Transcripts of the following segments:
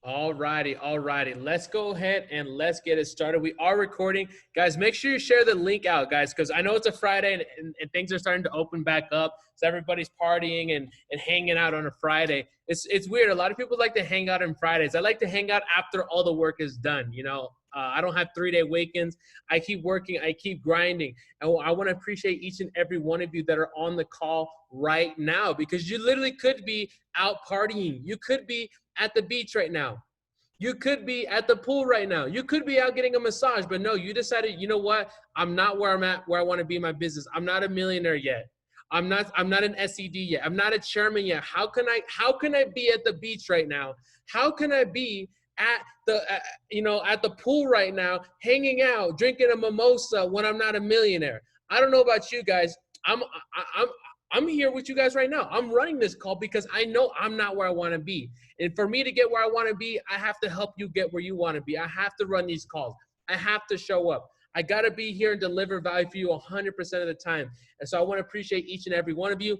All righty. Let's go ahead and let's get it started. We are recording. Guys, make sure you share the link out, guys, because I know it's a Friday and things are starting to open back up. So everybody's partying and hanging out on a Friday. It's weird. A lot of people like to hang out on Fridays. I like to hang out after all the work is done, you know. I don't have 3-day weekends. I keep working. I keep grinding. And I want to appreciate each and every one of you that are on the call right now, because you literally could be out partying. You could be at the beach right now. You could be at the pool right now. You could be out getting a massage, but no, you decided, you know what? I'm not where I'm at, where I want to be in my business. I'm not a millionaire yet. I'm not an SED yet. I'm not a chairman yet. How can I be at the beach right now? How can I be at the at the pool right now, hanging out, drinking a mimosa when I'm not a millionaire? I don't know about you guys. I'm here with you guys right now. I'm running this call because I know I'm not where I want to be. And for me to get where I want to be, I have to help you get where you want to be. I have to run these calls. I have to show up. I got to be here and deliver value for you 100% of the time. And so I want to appreciate each and every one of you.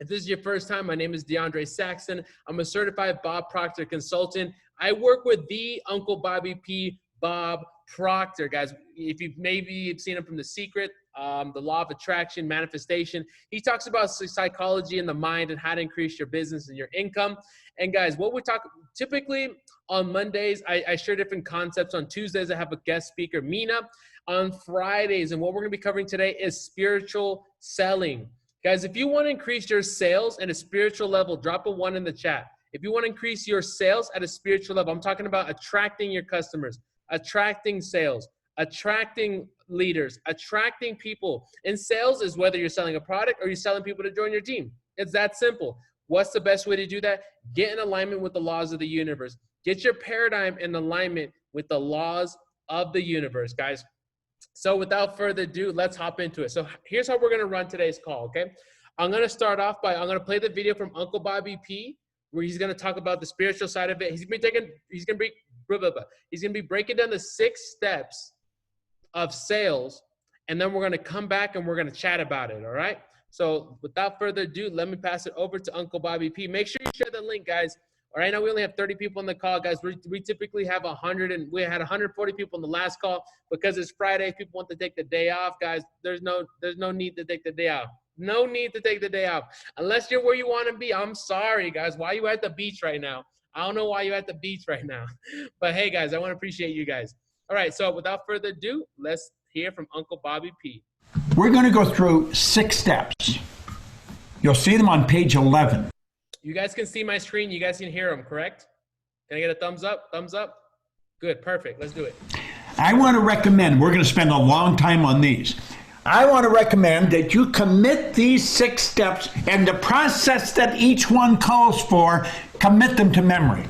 If this is your first time, my name is DeAndre Saxon. I'm a certified Bob Proctor Consultant. I work with the Uncle Bobby P. Bob Proctor, guys. If you've seen him from The Secret, the law of attraction, manifestation. He talks about psychology and the mind and how to increase your business and your income. And guys, what we talk typically on Mondays, I share different concepts. On Tuesdays, I have a guest speaker, Mina. On Fridays, and what we're going to be covering today is spiritual selling. Guys, if you want to increase your sales at a spiritual level, drop a 1 in the chat. If you want to increase your sales at a spiritual level, I'm talking about attracting your customers, attracting sales, attracting leaders, attracting people. And sales is whether you're selling a product or you're selling people to join your team. It's that simple. What's the best way to do that? Get in alignment with the laws of the universe. Get your paradigm in alignment with the laws of the universe, guys. So without further ado, let's hop into it. So here's how we're going to run today's call, okay? I'm going to start off by, I'm going to play the video from Uncle Bobby P, where he's going to talk about the spiritual side of it. He's going to be breaking down the 6 steps of sales, and then we're going to come back and we're going to chat about it, all right? So without further ado, let me pass it over to Uncle Bobby P. Make sure you share the link, guys. All right, now we only have 30 people on the call, guys. We typically have 100, and we had 140 people on the last call. Because it's Friday, people want to take the day off, guys. There's no need to take the day off. No need to take the day off. Unless you're where you want to be. I'm sorry, guys. Why are you at the beach right now? I don't know why you're at the beach right now. But hey, guys, I want to appreciate you guys. All right, so without further ado, let's hear from Uncle Bobby P. We're going to go through 6 steps. You'll see them on page 11. You guys can see my screen. You guys can hear them, correct? Can I get a thumbs up? Thumbs up? Good, perfect. Let's do it. I want to recommend, we're going to spend a long time on these. I want to recommend that you commit these 6 steps and the process that each one calls for, commit them to memory.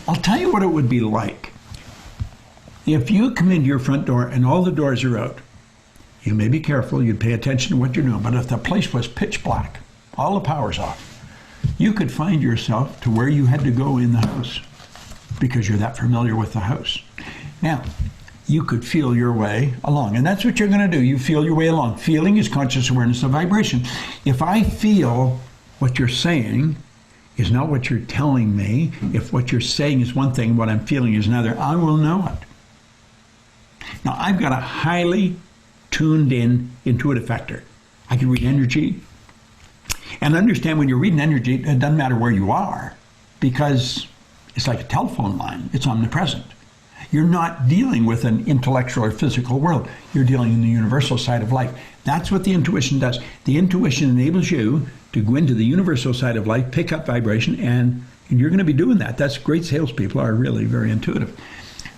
I'll tell you what it would be like. If you come into your front door and all the doors are out, you may be careful, you'd pay attention to what you're doing, but if the place was pitch black, all the power's off, you could find yourself to where you had to go in the house because you're that familiar with the house. Now, you could feel your way along, and that's what you're going to do. You feel your way along. Feeling is conscious awareness of vibration. If I feel what you're saying is not what you're telling me, if what you're saying is one thing, what I'm feeling is another, I will know it. Now, I've got a highly tuned in intuitive factor. I can read energy and understand when you're reading energy, it doesn't matter where you are because it's like a telephone line. It's omnipresent. You're not dealing with an intellectual or physical world. You're dealing in the universal side of life. That's what the intuition does. The intuition enables you to go into the universal side of life, pick up vibration, and you're going to be doing that. That's great salespeople are really very intuitive.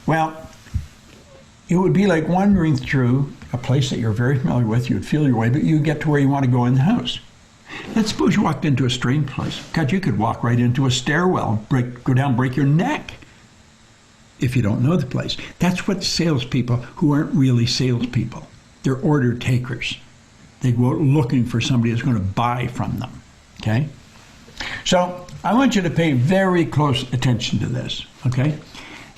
Well, it would be like wandering through a place that you're very familiar with. You'd feel your way, but you get to where you want to go in the house. Let's suppose you walked into a strange place. God, you could walk right into a stairwell, go down, break your neck if you don't know the place. That's what salespeople who aren't really salespeople. They're order takers. They go out looking for somebody who's going to buy from them, okay? So I want you to pay very close attention to this, okay?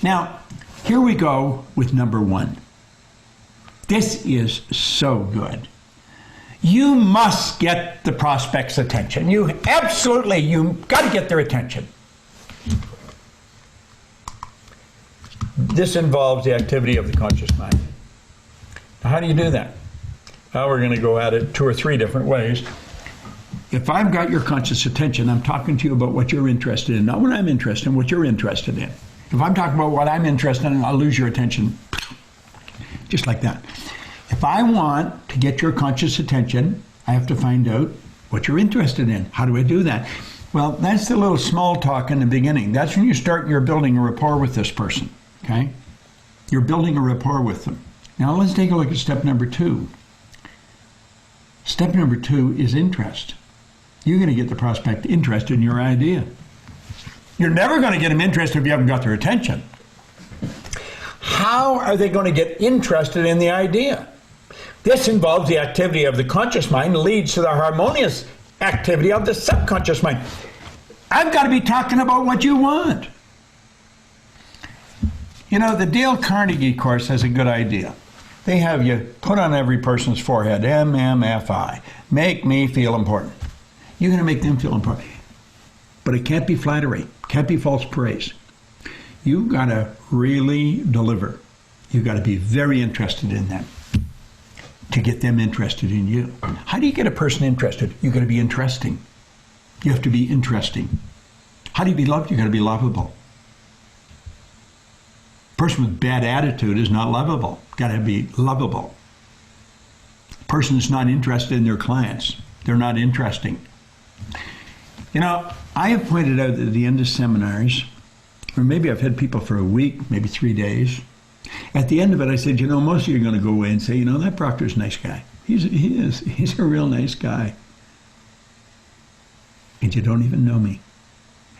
Now, here we go with number 1. This is so good. You must get the prospect's attention. You've got to get their attention. This involves the activity of the conscious mind. Now, how do you do that? Well, we're going to go at it 2 or 3 different ways. If I've got your conscious attention, I'm talking to you about what you're interested in, not what I'm interested in, what you're interested in. If I'm talking about what I'm interested in, I'll lose your attention just like that. If I want to get your conscious attention, I have to find out what you're interested in. How do I do that? Well, that's the little small talk in the beginning. That's when you're building a rapport with this person, okay? You're building a rapport with them. Now let's take a look at step number 2. Step number 2 is interest. You're going to get the prospect interested in your idea. You're never going to get them interested if you haven't got their attention. How are they going to get interested in the idea? This involves the activity of the conscious mind, leads to the harmonious activity of the subconscious mind. I've got to be talking about what you want. You know, the Dale Carnegie course has a good idea. They have you put on every person's forehead, MMFI, make me feel important. You're going to make them feel important. But it can't be flattery, can't be false praise. You've got to really deliver. You've got to be very interested in them to get them interested in you. How do you get a person interested? You've got to be interesting. You have to be interesting. How do you be loved? You've got to be lovable. A person with bad attitude is not lovable. Got to be lovable. A person that's not interested in their clients, they're not interesting. You know, I have pointed out at the end of seminars, or maybe I've had people for a week, maybe 3 days. At the end of it, I said, you know, most of you are going to go away and say, you know, that Proctor's a nice guy. He's a real nice guy. And you don't even know me.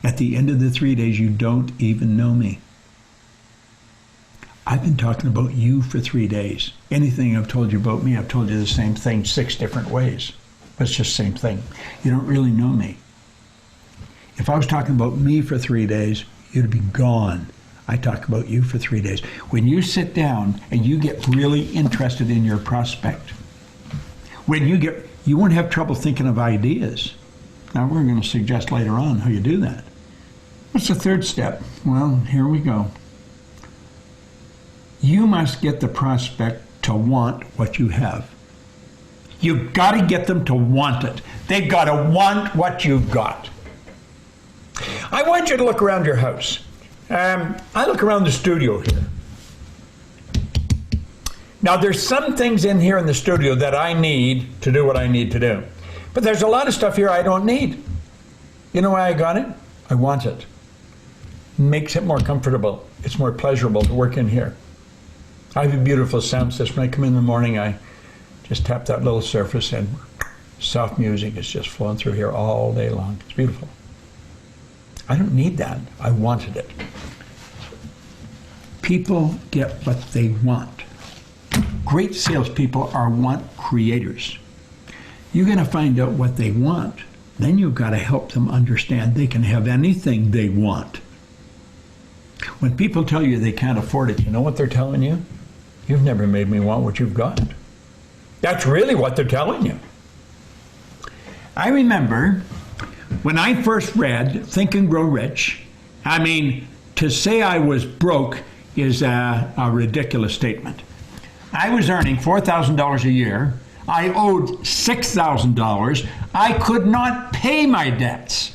At the end of the 3 days, you don't even know me. I've been talking about you for 3 days. Anything I've told you about me, I've told you the same thing 6 different ways. It's just the same thing. You don't really know me. If I was talking about me for 3 days, you'd be gone. I talk about you for 3 days. When you sit down and you get really interested in your prospect, you won't have trouble thinking of ideas. Now we're going to suggest later on how you do that. What's the 3rd step? Well, here we go. You must get the prospect to want what you have. You've got to get them to want it. They've got to want what you've got. I want you to look around your house. I look around the studio here. Now, there's some things in here in the studio that I need to do what I need to do. But there's a lot of stuff here I don't need. You know why I got it? I want it. Makes it more comfortable. It's more pleasurable to work in here. I have a beautiful sound system. When I come in the morning, I just tap that little surface and soft music is just flowing through here all day long. It's beautiful. I don't need that. I wanted it. People get what they want. Great salespeople are want creators. You're going to find out what they want. Then you've got to help them understand they can have anything they want. When people tell you they can't afford it, you know what they're telling you? You've never made me want what you've got. That's really what they're telling you. I remember when I first read Think and Grow Rich, I mean, to say I was broke is a ridiculous statement. I was earning $4,000 a year. I owed $6,000. I could not pay my debts.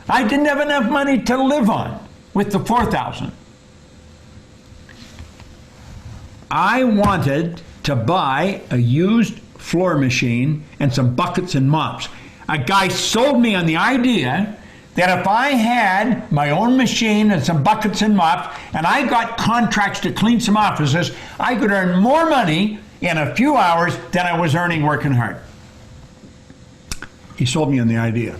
I didn't have enough money to live on with the $4,000. I wanted to buy a used floor machine and some buckets and mops. A guy sold me on the idea that if I had my own machine and some buckets and mops, and I got contracts to clean some offices, I could earn more money in a few hours than I was earning working hard. He sold me on the idea.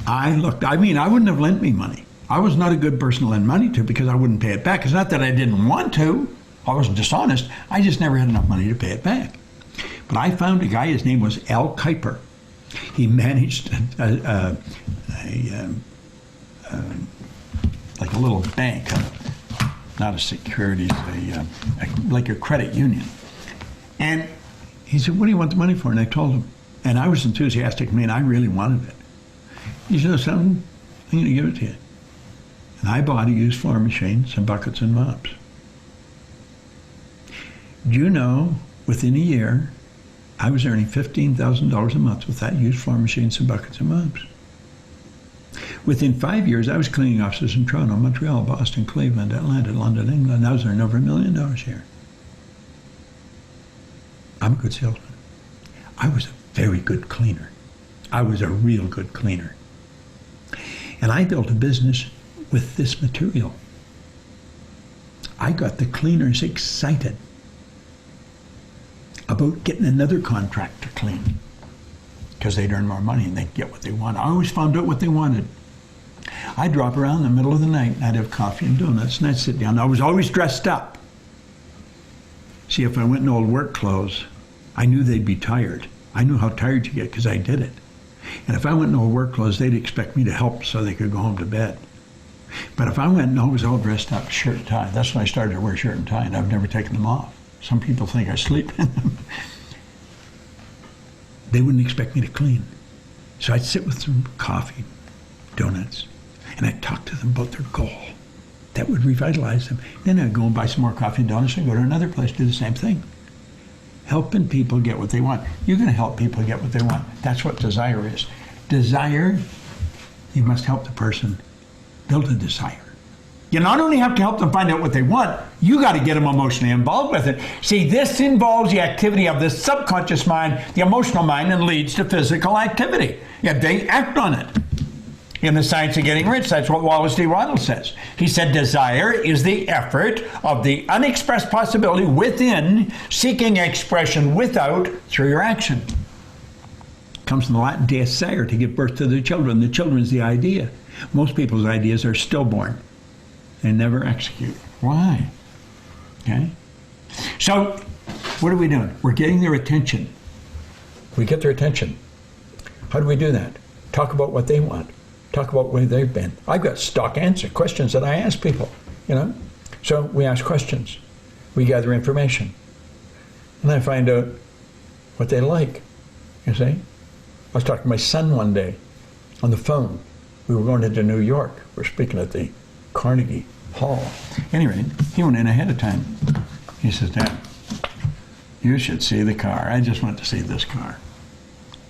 I wouldn't have lent me money. I was not a good person to lend money to because I wouldn't pay it back. It's not that I didn't want to. I wasn't dishonest. I just never had enough money to pay it back. But I found a guy, his name was Al Kuiper. He managed like a little bank, not a securities, like a credit union. And He said, what do you want the money for? And I told him. And I was enthusiastic. I mean, I really wanted it. He said, something, I'm going to give it to you. And I bought a used floor machine, some buckets and mops. Do you know, within a year, I was earning $15,000 a month with that used floor machine, some buckets and mops. Within 5 years, I was cleaning offices in Toronto, Montreal, Boston, Cleveland, Atlanta, London, England. I was earning over $1 million a year. I'm a good salesman. I was a very good cleaner. I was a real good cleaner. And I built a business with this material. I got the cleaners excited about getting another contract to clean because they'd earn more money and they'd get what they wanted. I always found out what they wanted. I'd drop around in the middle of the night and I'd have coffee and donuts and I'd sit down. I was always dressed up. See, if I went in old work clothes, I knew they'd be tired. I knew how tired you get because I did it. And if I went in old work clothes, they'd expect me to help so they could go home to bed. But if I went and I was all dressed up, shirt and tie, that's when I started to wear shirt and tie, and I've never taken them off. Some people think I sleep in them. They wouldn't expect me to clean. So I'd sit with some coffee, donuts, and I'd talk to them about their goal. That would revitalize them. Then I'd go and buy some more coffee and donuts and go to another place, do the same thing. Helping people get what they want. You're going to help people get what they want. That's what desire is. Desire, you must help the person build a desire. You not only have to help them find out what they want, you got to get them emotionally involved with it. See, this involves the activity of the subconscious mind, the emotional mind, and leads to physical activity. Yeah, they act on it. In The Science of Getting Rich, that's what Wallace D. Ronald says. He said, desire is the effort of the unexpressed possibility within, seeking expression without through your action. It comes from the Latin desire, to give birth to the children. The children is the idea. Most people's ideas are stillborn. They never execute. Why? Okay? So, what are we doing? We're getting their attention. We get their attention. How do we do that? Talk about what they want. Talk about where they've been. I've got stock answer questions that I ask people, you know. So we ask questions. We gather information. And I find out what they like, you see. I was talking to my son one day on the phone. We were going into New York. We're speaking at the Carnegie Hall. Anyway, he went in ahead of time. He says, Dad, you should see the car. I just went to see this car.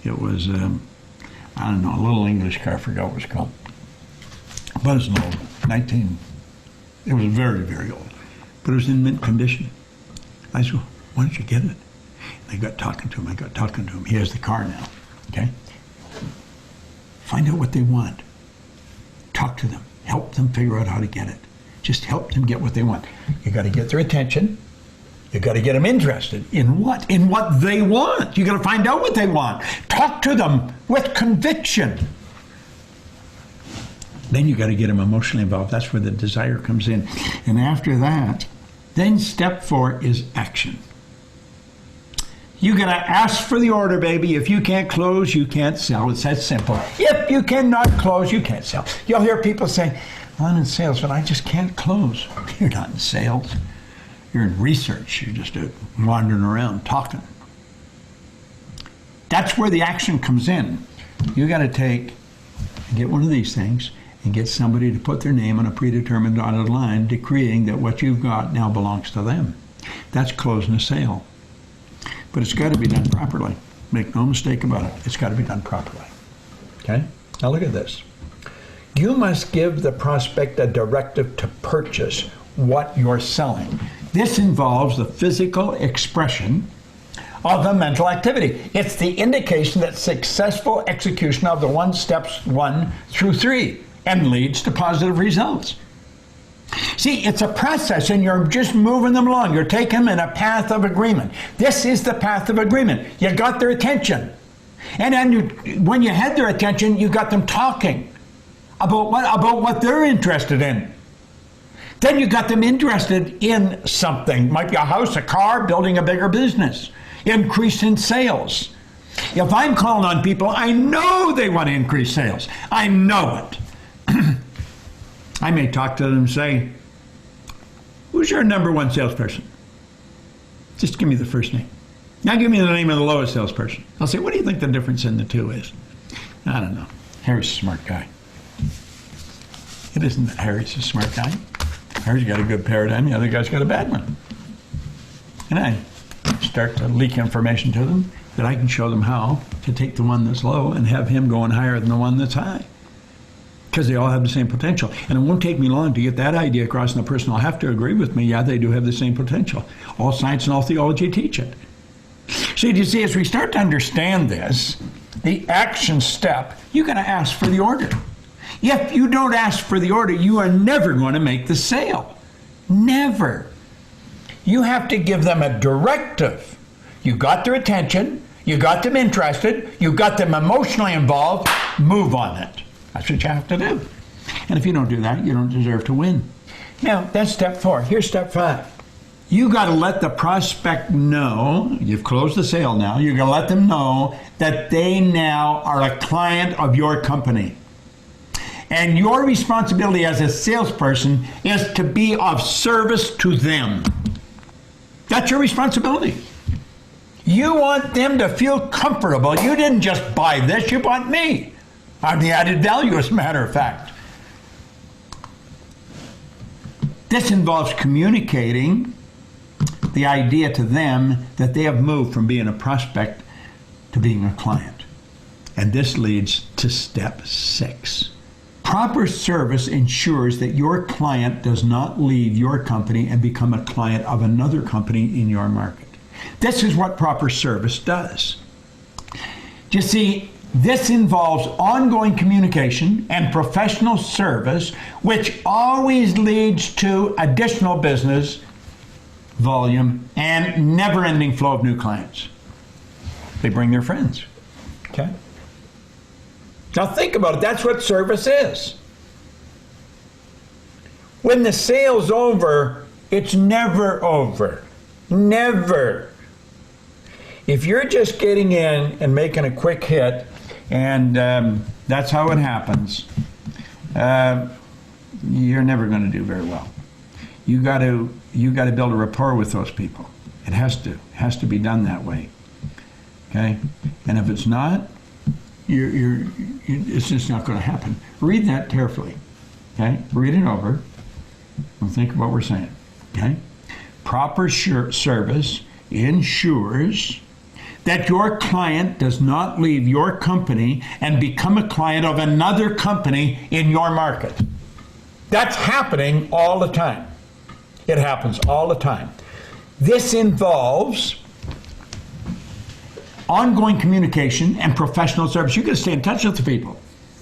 It was, I don't know, a little English car, I forgot what it was called. But it was an old, it was very, very old. But it was in mint condition. I said, why don't you get it? And I got talking to him. He has the car now, okay? Find out what they want. Talk to them. Help them figure out how to get it. Just help them get what they want. You got to get their attention. You got to get them interested in what? In what they want. You got to find out what they want. Talk to them with conviction. Then you got to get them emotionally involved. That's where the desire comes in. And after that, then step 4 is action. You got to ask for the order, baby. If you can't close, you can't sell. It's that simple. If you cannot close, you can't sell. You'll hear people say, I'm in sales, but I just can't close. You're not in sales. You're in research. You're just wandering around talking. That's where the action comes in. You got to get one of these things and get somebody to put their name on a predetermined dotted line, decreeing that what you've got now belongs to them. That's closing a sale. But it's got to be done properly. Make no mistake about it. It's got to be done properly. Okay? Now look at this. You must give the prospect a directive to purchase what you're selling. This involves the physical expression of the mental activity. It's the indication that successful execution of the steps 1 through 3 and leads to positive results. See, it's a process and you're just moving them along. You're taking them in a path of agreement. This is the path of agreement. You got their attention. And then when you had their attention, you got them talking about what they're interested in. Then you got them interested in something. Might be a house, a car, building a bigger business, increase in sales. If I'm calling on people, I know they want to increase sales. I know it. I may talk to them and say, who's your number 1 salesperson? Just give me the first name. Now give me the name of the lowest salesperson. I'll say, what do you think the difference in the two is? I don't know. Harry's a smart guy. It isn't that Harry's a smart guy. Harry's got a good paradigm, the other guy's got a bad one. And I start to leak information to them that I can show them how to take the one that's low and have him going higher than the one that's high. Because they all have the same potential. And it won't take me long to get that idea across, and the person will have to agree with me, yeah, they do have the same potential. All science and all theology teach it. So you see, as we start to understand this, the action step, you're going to ask for the order. If you don't ask for the order, you are never going to make the sale. Never. You have to give them a directive. You got their attention, you got them interested, you got them emotionally involved, move on it. That's what you have to do. And if you don't do that, you don't deserve to win. Now, that's step 4. Here's step 5. You got to let the prospect know, you've closed the sale now, you got to let them know that they now are a client of your company. And your responsibility as a salesperson is to be of service to them. That's your responsibility. You want them to feel comfortable. You didn't just buy this, you bought me. I'm the added value, as a matter of fact. This involves communicating the idea to them that they have moved from being a prospect to being a client. And this leads to step 6. Proper service ensures that your client does not leave your company and become a client of another company in your market. This is what proper service does. You see, this involves ongoing communication and professional service, which always leads to additional business volume and never-ending flow of new clients. They bring their friends. Okay? Now think about it. That's what service is. When the sale's over, it's never over. Never. If you're just getting in and making a quick hit, and that's how it happens, you're never going to do very well. You got to build a rapport with those people. It has to be done that way. Okay? And if it's not, it's just not going to happen. Read that carefully. Okay? Read it over and think of what we're saying. Okay? Proper service ensures that your client does not leave your company and become a client of another company in your market. That's happening all the time. It happens all the time. This involves ongoing communication and professional service. You've got to stay in touch with the people.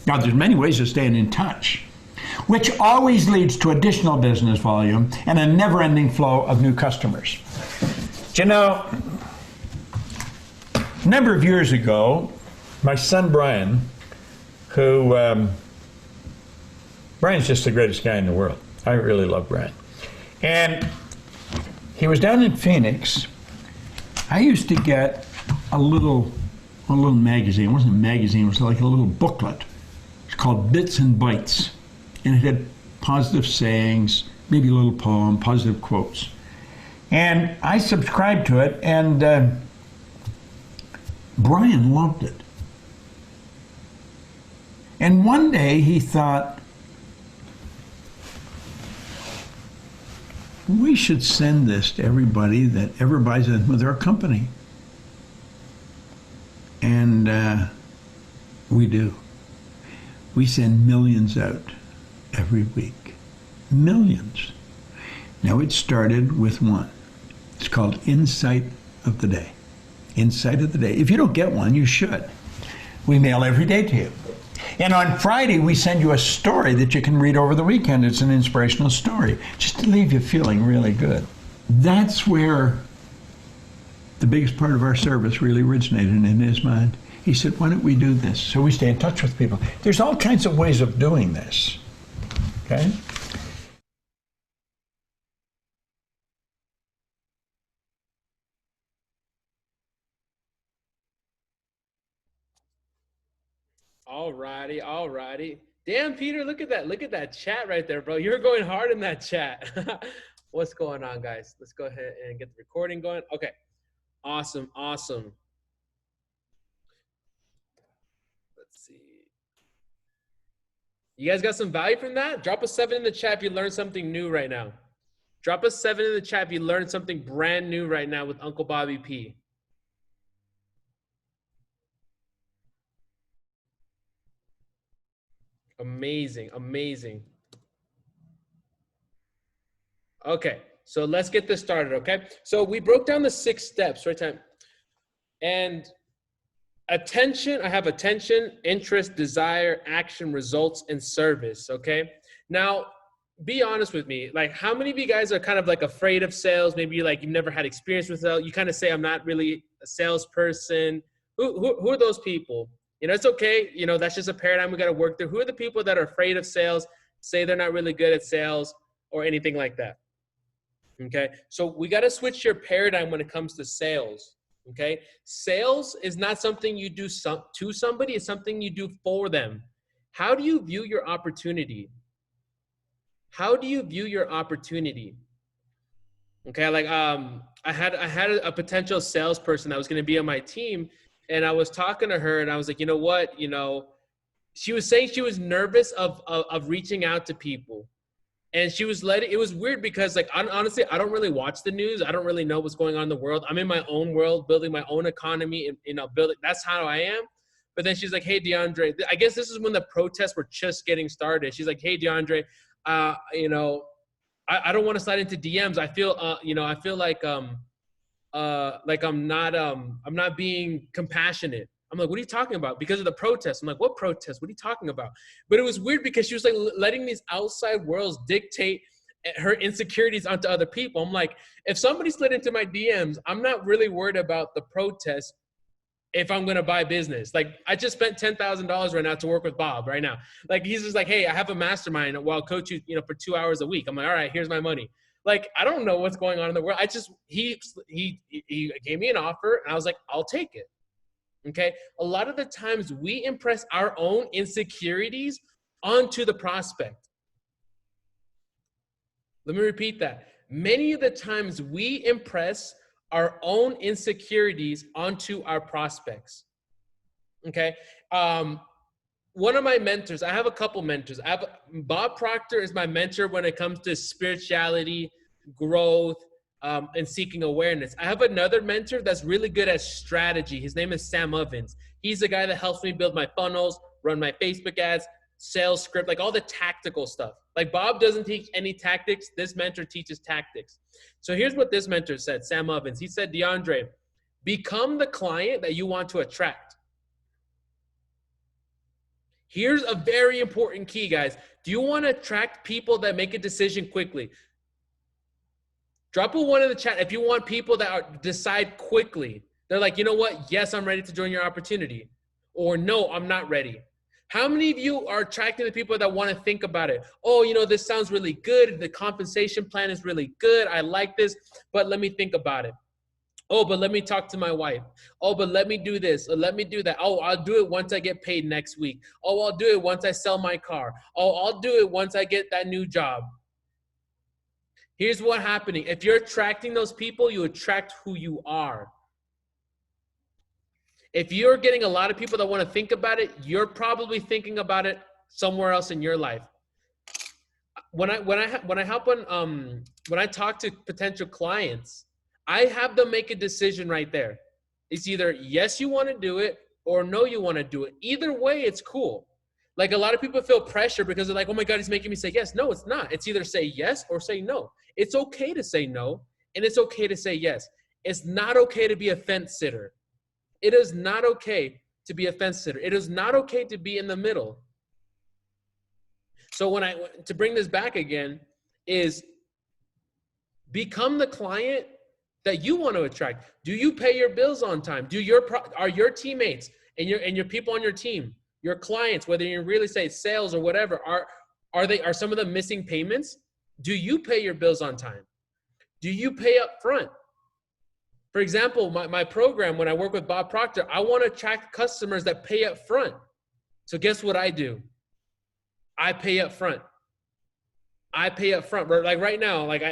Now, there's many ways of staying in touch, which always leads to additional business volume and a never-ending flow of new customers. Do you know, a number of years ago, my son Brian, Brian's just the greatest guy in the world. I really love Brian. And he was down in Phoenix. I used to get a little magazine. It wasn't a magazine, it was like a little booklet. It's called Bits and Bytes. And it had positive sayings, maybe a little poem, positive quotes. And I subscribed to it, and Brian loved it. And one day he thought, we should send this to everybody that ever buys it with our company. And we do. We send millions out every week. Millions. Now it started with one. It's called Insight of the Day. Insight of the Day. If you don't get one, you should. We mail every day to you. And on Friday, we send you a story that you can read over the weekend. It's an inspirational story, just to leave you feeling really good. That's where the biggest part of our service really originated in his mind. He said, why don't we do this? So we stay in touch with people. There's all kinds of ways of doing this. Okay? All righty, all righty. Damn, Peter, look at that. Look at that chat right there, bro. You're going hard in that chat. What's going on, guys? Let's go ahead and get the recording going. Okay. Awesome. Awesome. Let's see. You guys got some value from that? Drop a 7 in the chat if you learned something new right now. Drop a 7 in the chat if you learned something brand new right now with Uncle Bobby P. Amazing, amazing. Okay, so let's get this started, okay? So we broke down the 6 steps, right, time? And attention, I have attention, interest, desire, action, results, and service, okay? Now, be honest with me. Like, how many of you guys are kind of like afraid of sales? Maybe like you've never had experience with sales. You kind of say, I'm not really a salesperson. Who are those people? You know, it's okay. You know, that's just a paradigm we got to work through. Who are the people that are afraid of sales, say they're not really good at sales or anything like that? Okay, so we got to switch your paradigm when it comes to sales. Okay, sales is not something you do to somebody, it's something you do for them. How do you view your opportunity? How do you view your opportunity? Okay, like I had a potential salesperson that was going to be on my team, and I was talking to her, and I was like, you know what, you know, she was saying she was nervous of reaching out to people. And she was it was weird because like, honestly, I don't really watch the news. I don't really know what's going on in the world. I'm in my own world, building my own economy and, you know, building, that's how I am. But then she's like, hey, DeAndre, I guess this is when the protests were just getting started. She's like, hey, DeAndre, you know, I don't want to slide into DMs. I feel, you know, I feel like I'm not being compassionate. I'm like, what are you talking about? Because of the protests. I'm like, what protests? What are you talking about? But it was weird because she was like letting these outside worlds dictate her insecurities onto other people. I'm like, if somebody slid into my DMs, I'm not really worried about the protests if I'm going to buy business. Like, I just spent $10,000 right now to work with Bob right now. Like, he's just like, hey, I have a mastermind while I'll coach you, you know, for 2 hours a week. I'm like, all right, here's my money. Like, I don't know what's going on in the world. He gave me an offer and I was like, I'll take it. Okay. A lot of the times we impress our own insecurities onto the prospect. Let me repeat that. Many of the times we impress our own insecurities onto our prospects. Okay. One of my mentors, I have a couple mentors. Bob Proctor is my mentor when it comes to spirituality, growth, and seeking awareness. I have another mentor that's really good at strategy. His name is Sam Ovens. He's the guy that helps me build my funnels, run my Facebook ads, sales script, like all the tactical stuff. Like, Bob doesn't teach any tactics. This mentor teaches tactics. So here's what this mentor said, Sam Ovens. He said, DeAndre, become the client that you want to attract. Here's a very important key, guys. Do you want to attract people that make a decision quickly? Drop a 1 in the chat if you want people that decide quickly. They're like, you know what? Yes, I'm ready to join your opportunity. Or no, I'm not ready. How many of you are attracting the people that want to think about it? Oh, you know, this sounds really good. The compensation plan is really good. I like this, but let me think about it. Oh, but let me talk to my wife. Oh, but let me do this. Or let me do that. Oh, I'll do it once I get paid next week. Oh, I'll do it once I sell my car. Oh, I'll do it once I get that new job. Here's what's happening. If you're attracting those people, you attract who you are. If you're getting a lot of people that want to think about it, you're probably thinking about it somewhere else in your life. When I talk to potential clients, I have them make a decision right there. It's either yes, you want to do it, or no, you want to do it. Either way, it's cool. Like, a lot of people feel pressure because they're like, oh my God, he's making me say yes. No, it's not. It's either say yes or say no. It's okay to say no, and it's okay to say yes. It's not okay to be a fence sitter. It is not okay to be a fence sitter. It is not okay to be in the middle. So to bring this back again is become the client that you want to attract. Do you pay your bills on time? Are your teammates and your people on your team, your clients, whether you're in real estate, sales, or whatever, are some of them missing payments? Do you pay your bills on time? Do you pay up front? For example, my program, when I work with Bob Proctor, I want to attract customers that pay up front. So guess what I do? I pay up front. I pay up front. Like right now, like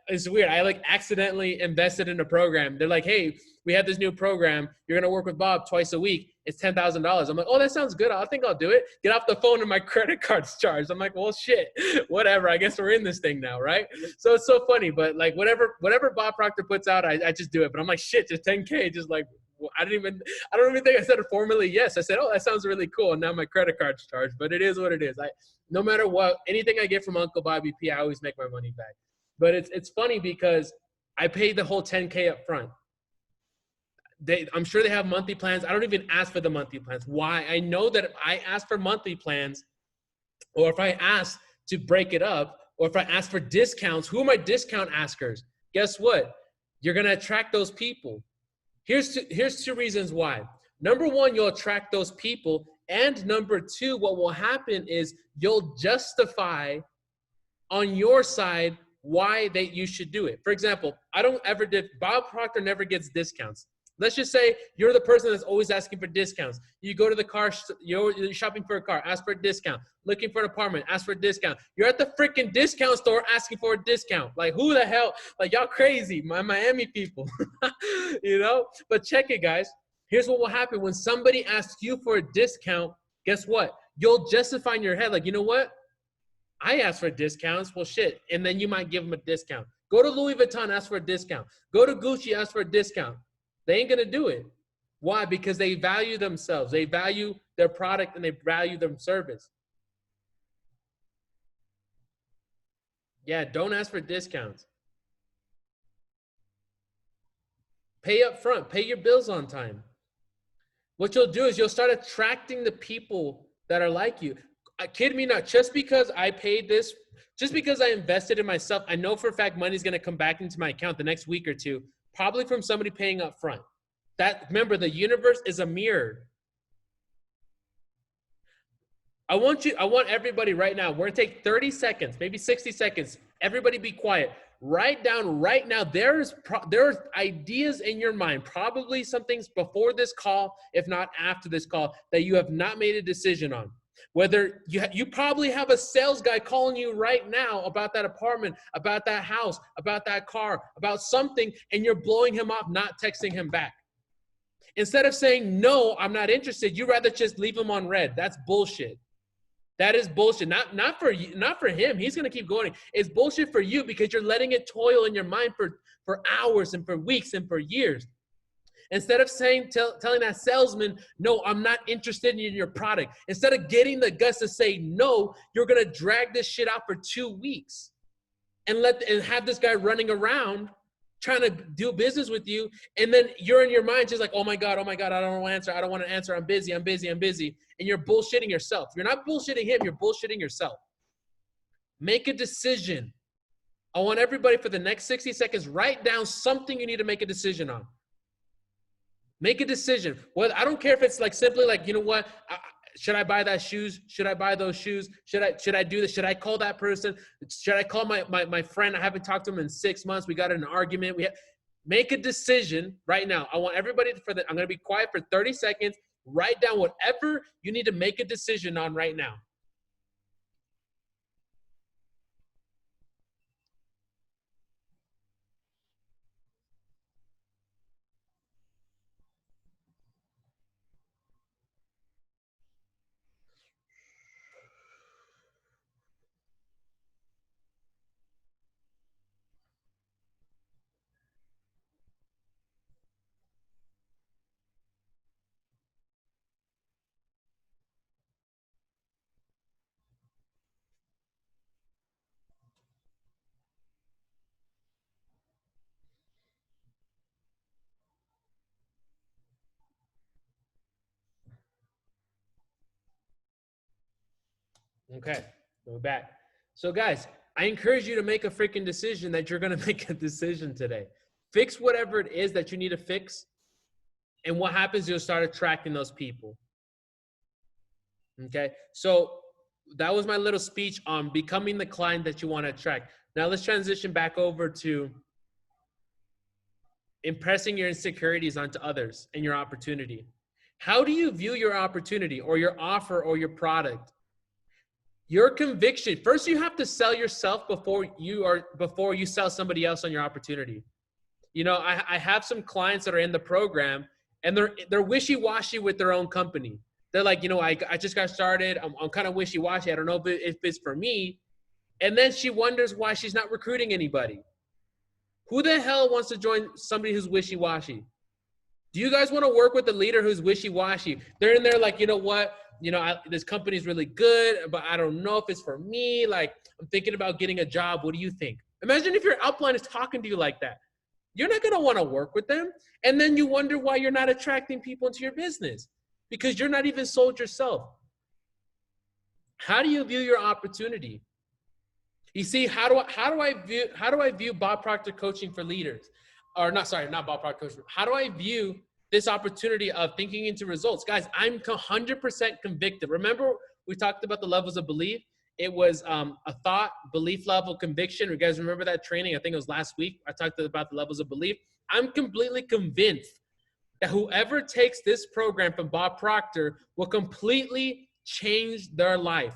It's weird. I like accidentally invested in a program. They're like, hey, we have this new program. You're going to work with Bob twice a week. It's $10,000. I'm like, oh, that sounds good. I think I'll do it. Get off the phone and my credit card's charged. I'm like, well, shit, whatever. I guess we're in this thing now, right? So it's so funny. But like whatever Bob Proctor puts out, I just do it. But I'm like, shit, just 10K. Just like, I don't even think I said it formally. Yes, I said, oh, that sounds really cool. And now my credit card's charged. But it is what it is. No matter what, anything I get from Uncle Bobby P, I always make my money back. But it's funny because I paid the whole 10K up front. I'm sure they have monthly plans. I don't even ask for the monthly plans. Why? I know that if I ask for monthly plans, or if I ask to break it up, or if I ask for discounts, who are my discount askers? Guess what? You're going to attract those people. Here's two reasons why. Number one, you'll attract those people. And number two, what will happen is you'll justify on your side why you should do it. For example, Bob Proctor never gets discounts. Let's just say you're the person that's always asking for discounts. You go to the car, you're shopping for a car, ask for a discount. Looking for an apartment, ask for a discount. You're at the freaking discount store asking for a discount. Like, who the hell? Like, y'all crazy, my Miami people. You know? But check it, guys. Here's what will happen. When somebody asks you for a discount, guess what? You'll justify in your head, like, you know what? I asked for discounts. Well, shit. And then you might give them a discount. Go to Louis Vuitton, ask for a discount. Go to Gucci, ask for a discount. They ain't going to do it. Why? Because they value themselves. They value their product and they value their service. Yeah, don't ask for discounts. Pay up front. Pay your bills on time. What you'll do is you'll start attracting the people that are like you. Kid me not, just because I paid this, just because I invested in myself, I know for a fact money's going to come back into my account the next week or two, probably from somebody paying up front. Remember, the universe is a mirror. I want everybody right now, we're going to take 30 seconds, maybe 60 seconds. Everybody be quiet. Write down right now, there are ideas in your mind, probably some things before this call, if not after this call, that you have not made a decision on. Whether you probably have a sales guy calling you right now about that apartment, about that house, about that car, about something, and you're blowing him off, not texting him back. Instead of saying, no, I'm not interested, you rather just leave him on red. That's bullshit. That is bullshit. Not for him. He's going to keep going. It's bullshit for you because you're letting it toil in your mind for hours and for weeks and for years. Instead of telling that salesman, no, I'm not interested in your product. Instead of getting the guts to say no, you're going to drag this shit out for 2 weeks and have this guy running around trying to do business with you. And then you're in your mind just like, oh my God, I don't want to answer. I'm busy. And you're bullshitting yourself. You're not bullshitting him. You're bullshitting yourself. Make a decision. I want everybody for the next 60 seconds, write down something you need to make a decision on. Make a decision. Well, I don't care if it's like simply like, you know what? Should I buy that shoes? Should I buy those shoes? Should I do this? Should I call that person? Should I call my friend? I haven't talked to him in 6 months. We got in an argument. Make a decision right now. I want everybody I'm going to be quiet for 30 seconds. Write down whatever you need to make a decision on right now. Okay, go back. So guys, I encourage you to make a freaking decision that you're going to make a decision today. Fix whatever it is that you need to fix. And what happens, you'll start attracting those people. Okay, so that was my little speech on becoming the client that you want to attract. Now let's transition back over to impressing your insecurities onto others and your opportunity. How do you view your opportunity or your offer or your product? Your conviction. First, you have to sell yourself before you sell somebody else on your opportunity. You know, I have some clients that are in the program and they're wishy-washy with their own company. They're like, you know, I just got started. I'm kind of wishy-washy. I don't know if it's for me. And then she wonders why she's not recruiting anybody. Who the hell wants to join somebody who's wishy-washy? Do you guys want to work with a leader who's wishy-washy? They're in there like, you know what? You know, this company's really good, but I don't know if it's for me. Like, I'm thinking about getting a job. What do you think? Imagine if your upline is talking to you like that. You're not going to want to work with them. And then you wonder why you're not attracting people into your business because you're not even sold yourself. How do you view your opportunity? You see, how do I view Bob Proctor Coaching for leaders? Or not Bob Proctor Coaching. How do I view this opportunity of thinking into results? Guys, I'm 100% convicted. Remember, we talked about the levels of belief. It was a thought, belief level, conviction. You guys remember that training? I think it was last week. I talked about the levels of belief. I'm completely convinced that whoever takes this program from Bob Proctor will completely change their life.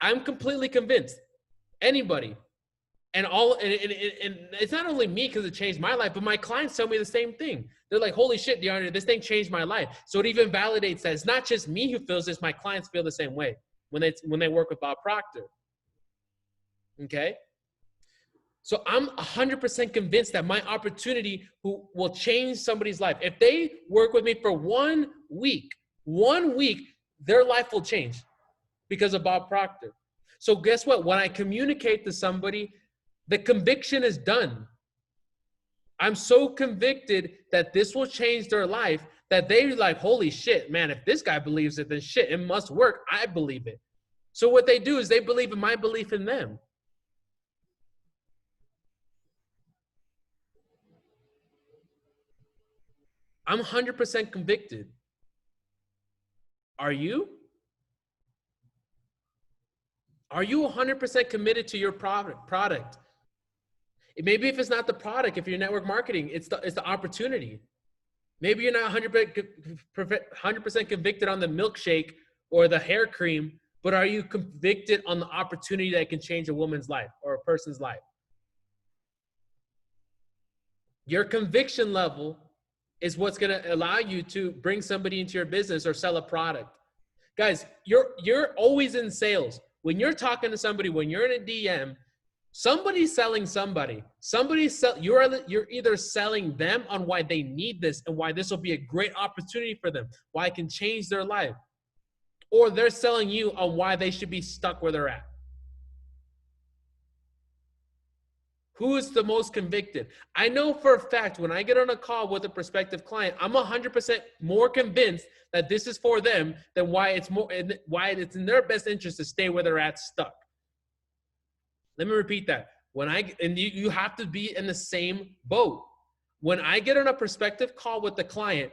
I'm completely convinced. Anybody. And it's not only me because it changed my life, but my clients tell me the same thing. They're like, holy shit, DeAndre, this thing changed my life. So it even validates that it's not just me who feels this, my clients feel the same way when they work with Bob Proctor. Okay? So I'm 100% convinced that my opportunity will change somebody's life. If they work with me for 1 week, their life will change because of Bob Proctor. So guess what? When I communicate to somebody, the conviction is done. I'm so convicted that this will change their life that they're like, holy shit, man, if this guy believes it, then shit, it must work. I believe it. So what they do is they believe in my belief in them. I'm 100% convicted. Are you? Are you 100% committed to your product? Maybe if it's not the product, if you're network marketing, it's the opportunity. Maybe you're not 100% convicted on the milkshake or the hair cream, but are you convicted on the opportunity that can change a woman's life or a person's life? Your conviction level is what's going to allow you to bring somebody into your business or sell a product. Guys, you're always in sales. When you're talking to somebody, when you're in a DM, somebody's selling somebody. You're either selling them on why they need this and why this will be a great opportunity for them, why it can change their life, or they're selling you on why they should be stuck where they're at. Who is the most convicted? I know for a fact when I get on a call with a prospective client, I'm 100% more convinced that this is for them than why it's in their best interest to stay where they're at stuck. Let me repeat that. You have to be in the same boat. When I get on a prospective call with the client,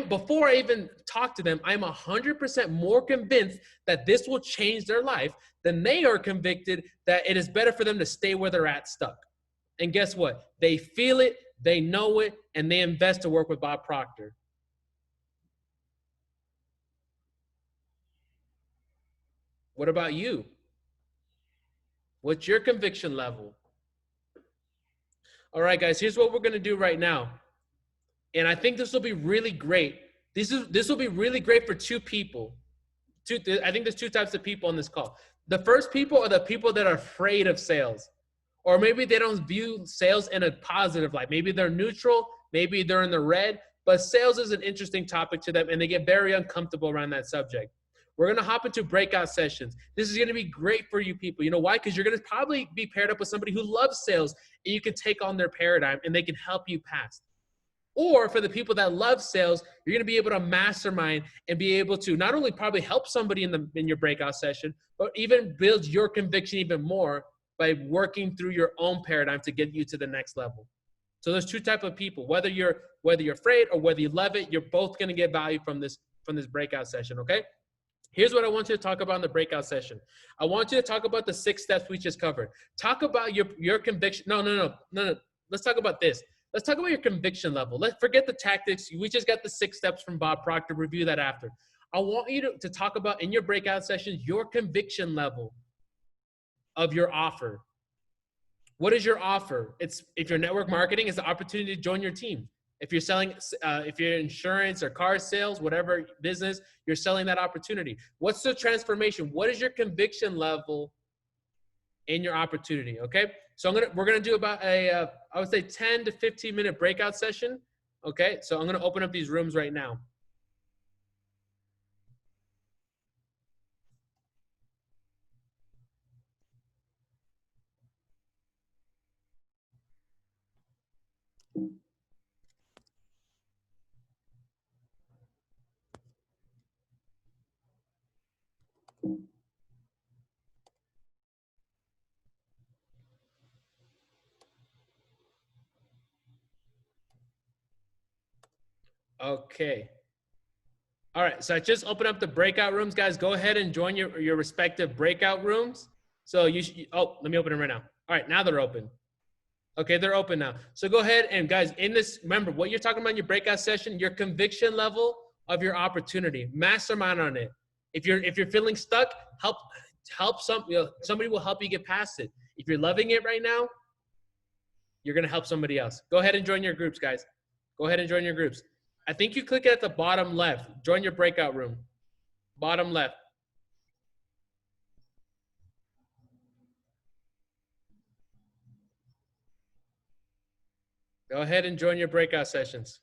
before I even talk to them, I'm 100% more convinced that this will change their life than they are convicted that it is better for them to stay where they're at stuck. And guess what? They feel it, they know it, and they invest to work with Bob Proctor. What about you? What's your conviction level? All right, guys, here's what we're going to do right now. And I think this will be really great. This will be really great for two people. I think there's two types of people on this call. The first people are the people that are afraid of sales. Or maybe they don't view sales in a positive light. Maybe they're neutral. Maybe they're in the red. But sales is an interesting topic to them, and they get very uncomfortable around that subject. We're going to hop into breakout sessions. This is going to be great for you people. You know why? Because you're going to probably be paired up with somebody who loves sales, and you can take on their paradigm, and they can help you pass. Or for the people that love sales, you're going to be able to mastermind and be able to not only probably help somebody in your breakout session, but even build your conviction even more by working through your own paradigm to get you to the next level. So there's two types of people. Whether you're afraid or whether you love it, you're both going to get value from this breakout session, okay? Here's what I want you to talk about in the breakout session. I want you to talk about the 6 steps we just covered. Talk about your conviction. No. Let's talk about this. Let's talk about your conviction level. Let's forget the tactics. We just got the 6 steps from Bob Proctor. Review that after. I want you to talk about in your breakout session your conviction level. of your offer. What is your offer? It's, if you're network marketing, it's the opportunity to join your team. If you're selling, if you're insurance or car sales, whatever business, you're selling that opportunity. What's the transformation? What is your conviction level in your opportunity? Okay. So we're going to do about I would say 10 to 15 minute breakout session. Okay. So I'm going to open up these rooms right now. Okay. All right. So I just opened up the breakout rooms, guys. Go ahead and join your respective breakout rooms. So you should, oh, let me open them right now. All right. Now they're open. Okay. They're open now. So go ahead and guys, in this, remember what you're talking about in your breakout session, your conviction level of your opportunity, mastermind on it. If you're feeling stuck, somebody will help you get past it. If you're loving it right now, you're going to help somebody else. Go ahead and join your groups, guys. Go ahead and join your groups. I think you click at the bottom left. Join your breakout room. Bottom left. Go ahead and join your breakout sessions.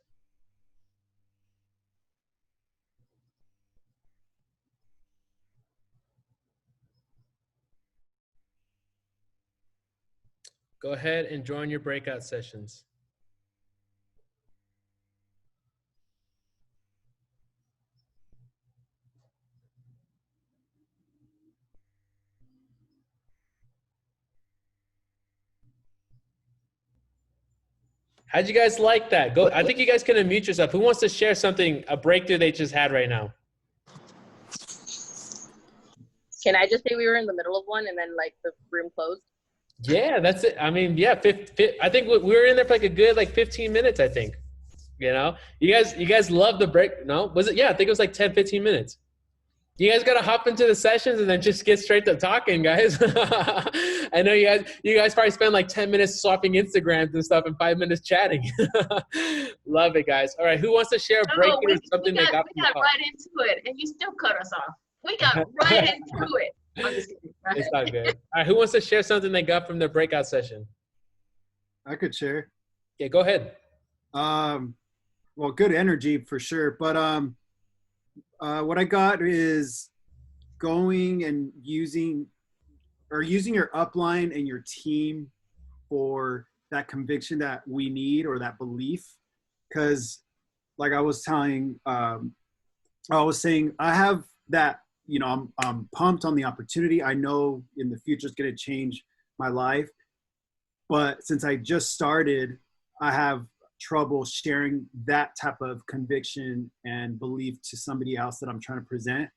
Go ahead and join your breakout sessions. How'd you guys like that? Go. I think you guys can unmute yourself. Who wants to share something, a breakthrough they just had right now? Can I just say we were in the middle of one and then like the room closed? Yeah, that's it. I mean, yeah, I think we were in there for like a good 15 minutes, I think. You know, you guys love the break. No, was it? Yeah, I think it was like 10, 15 minutes. You guys got to hop into the sessions and then just get straight to talking, guys. I know you guys probably spend like 10 minutes swapping Instagrams and stuff and 5 minutes chatting. Love it, guys. All right. Who wants to share a breakthrough or something they got from the We got call? right into it and you still cut us off. We got right into it. I'm just kidding. It's not good. All right. Who wants to share something they got from their breakout session? I could share. Yeah, go ahead. Well, good energy for sure. But what I got is going and using your upline and your team for that conviction that we need or that belief. Because like I was saying, I have that, you know, I'm pumped on the opportunity. I know in the future it's going to change my life. But since I just started, I have trouble sharing that type of conviction and belief to somebody else that I'm trying to present.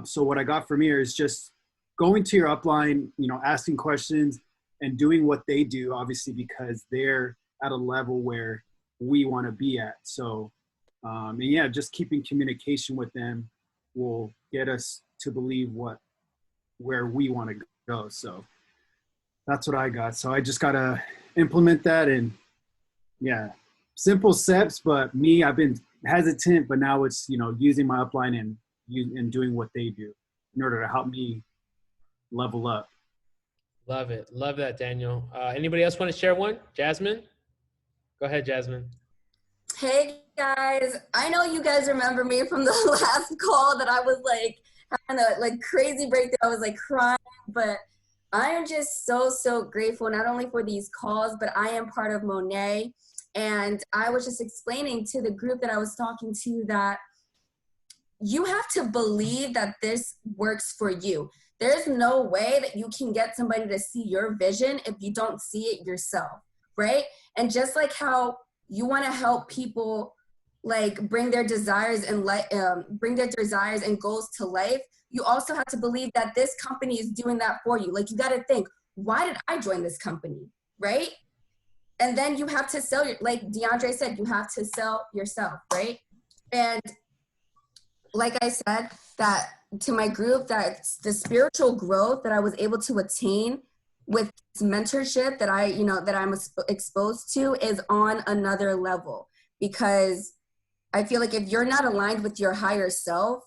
So what I got from here is just going to your upline, you know, asking questions and doing what they do, obviously, because they're at a level where we want to be at. So, and yeah, just keeping communication with them will get us to believe where we want to go. So that's what I got. So I just got to implement that, and yeah, simple steps, but I've been hesitant, but now it's, you know, using my upline and doing what they do in order to help me level up. Love it. Love that, Daniel. Anybody else want to share one? Jasmine? Go ahead, Jasmine. Hey guys, I know you guys remember me from the last call that I was like having a like crazy breakthrough. I was like crying, but I am just so grateful, not only for these calls, but I am part of Monet. And I was just explaining to the group that I was talking to that you have to believe that this works for you. There's no way that you can get somebody to see your vision if you don't see it yourself, right? And just like how you want to help people like bring their desires and goals to life, you also have to believe that this company is doing that for you. Like you got to think, why did I join this company, right? And then you have to sell like DeAndre said, you have to sell yourself, right? And like I said, that to my group that the spiritual growth that I was able to attain with this mentorship that I'm exposed to is on another level, because I feel like if you're not aligned with your higher self,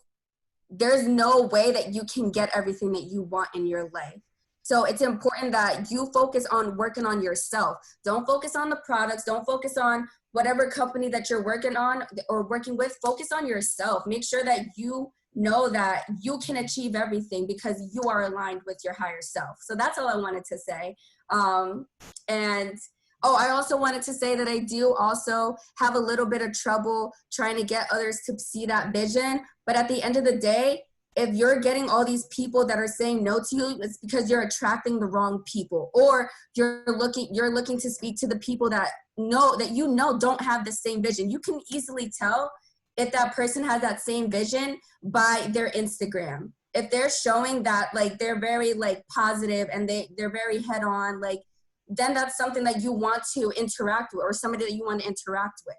there's no way that you can get everything that you want in your life. So it's important that you focus on working on yourself. Don't focus on the products. Don't focus on whatever company that you're working on or working with. Focus on yourself. Make sure that you know that you can achieve everything because you are aligned with your higher self. So that's all I wanted to say. I also wanted to say that I do also have a little bit of trouble trying to get others to see that vision. But at the end of the day, if you're getting all these people that are saying no to you, it's because you're attracting the wrong people, or you're looking to speak to the people that don't have the same vision. You can easily tell if that person has that same vision by their Instagram. If they're showing that like they're very like positive and they're very head on, like, then that's something that you want to interact with, or somebody that you want to interact with.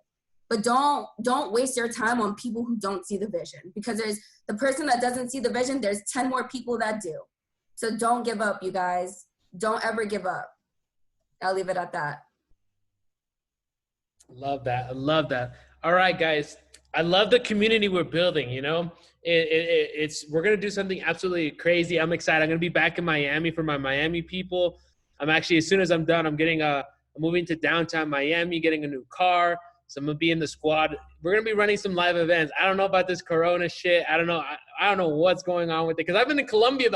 But don't waste your time on people who don't see the vision, because there's the person that doesn't see the vision, there's 10 more people that do. So don't give up, you guys. Don't ever give up. I'll leave it at that. Love that. I love that. All right, guys. I love the community we're building, you know. We're going to do something absolutely crazy. I'm excited. I'm going to be back in Miami for my Miami people. I'm actually, as soon as I'm done, I'm moving to downtown Miami, getting a new car. So I'm going to be in the squad. We're going to be running some live events. I don't know about this Corona shit. I don't know. I don't know what's going on with it. Because I've been in Colombia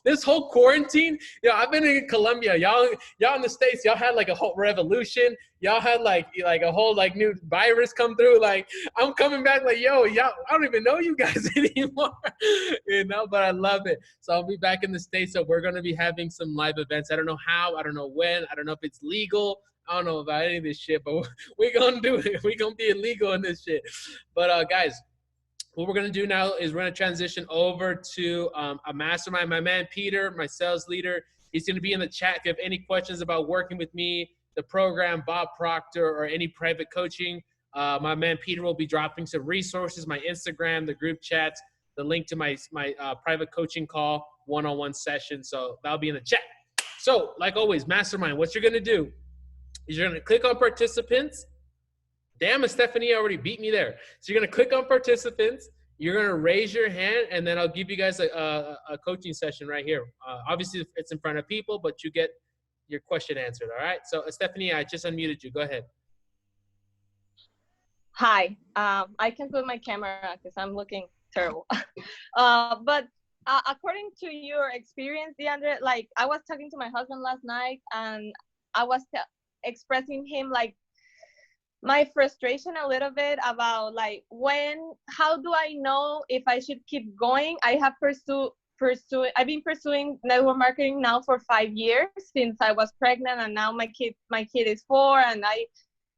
this whole quarantine. I've been in Colombia. Y'all in the States, y'all had like a whole revolution. Y'all had like a whole like new virus come through. Like, I'm coming back like, yo, y'all, I don't even know you guys anymore. But I love it. So I'll be back in the States. So we're going to be having some live events. I don't know how. I don't know when. I don't know if it's legal. I don't know about any of this shit, but we're going to do it. We're going to be illegal in this shit. But guys, what we're going to do now is we're going to transition over to a mastermind. My man, Peter, my sales leader, he's going to be in the chat. If you have any questions about working with me, the program, Bob Proctor, or any private coaching, my man, Peter, will be dropping some resources, my Instagram, the group chats, the link to my private coaching call, one-on-one session. So that'll be in the chat. So like always, mastermind, what you're going to do is you're going to click on participants. Damn, Stephanie already beat me there. So you're going to click on participants. You're going to raise your hand, and then I'll give you guys a coaching session right here. Obviously, it's in front of people, but you get your question answered, all right? So, Stephanie, I just unmuted you. Go ahead. Hi. I can put my camera because I'm looking terrible. But according to your experience, DeAndre, like I was talking to my husband last night, and I was expressing him like my frustration a little bit about like how do I know if I should keep going? I have I've been pursuing network marketing now for 5 years since I was pregnant, and now my kid is 4, and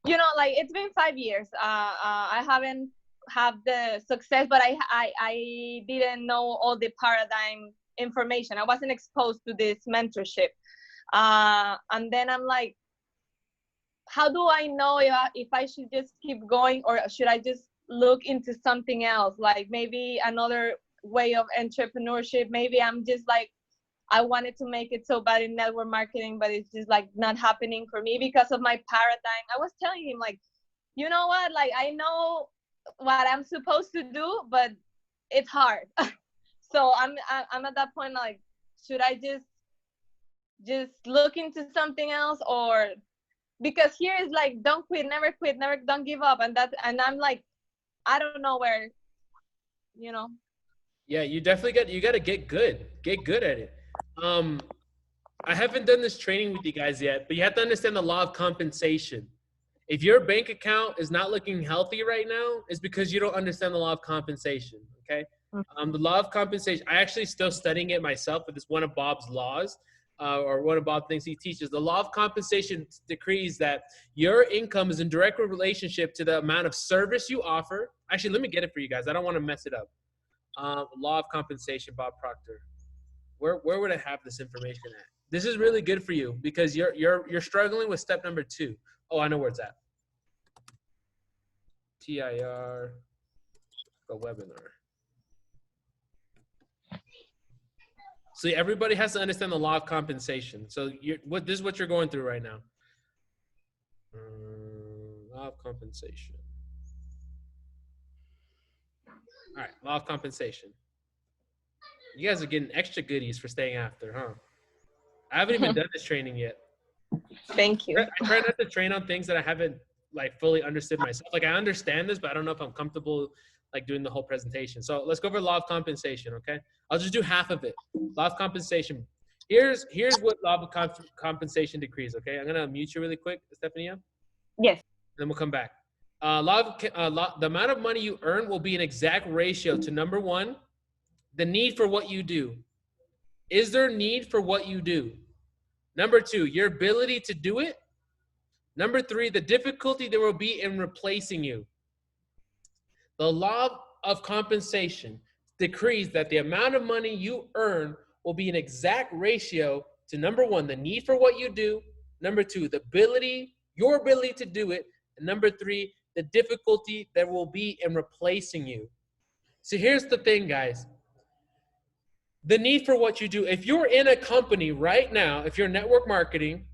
it's been 5 years. I haven't had the success, but I didn't know all the paradigm information. I wasn't exposed to this mentorship. And then I'm like, how do I know if I should just keep going, or should I just look into something else, like maybe another way of entrepreneurship? Maybe I'm just like, I wanted to make it so bad in network marketing, but it's just like not happening for me because of my paradigm. I was telling him like, you know what, like I know what I'm supposed to do, but it's hard. So I'm at that point, like, should I just look into something else? Or because here is like, don't quit, never don't give up, and I'm like, I don't know where, Yeah, you definitely got to get good at it. I haven't done this training with you guys yet, but you have to understand the law of compensation. If your bank account is not looking healthy right now, it's because you don't understand the law of compensation. Okay. The law of compensation, I actually still studying it myself, but it's one of Bob's laws. Or one of Bob things he teaches. The law of compensation decrees that your income is in direct relationship to the amount of service you offer. Actually, let me get it for you guys. I don't want to mess it up. Law of compensation, Bob Proctor. Where would I have this information at? This is really good for you because you're struggling with step number 2. Oh, I know where it's at. TIR, go webinar. So everybody has to understand the law of compensation. So this is what you're going through right now. Law of compensation. All right, law of compensation. You guys are getting extra goodies for staying after, huh? I haven't even done this training yet. Thank you. I try not to train on things that I haven't like fully understood myself. Like I understand this, but I don't know if I'm comfortable like doing the whole presentation. So let's go over law of compensation, okay? I'll just do half of it. Law of compensation. Here's what law of compensation decrees, okay? I'm gonna mute you really quick, Estefania. Yes. Then we'll come back. The amount of money you earn will be an exact ratio to number one, the need for what you do. Is there need for what you do? Number two, your ability to do it. Number three, the difficulty there will be in replacing you. The law of compensation decrees that the amount of money you earn will be an exact ratio to number one, the need for what you do. Number two, your ability to do it. And number three, the difficulty there will be in replacing you. So here's the thing, guys. The need for what you do. If you're in a company right now, if you're network marketing,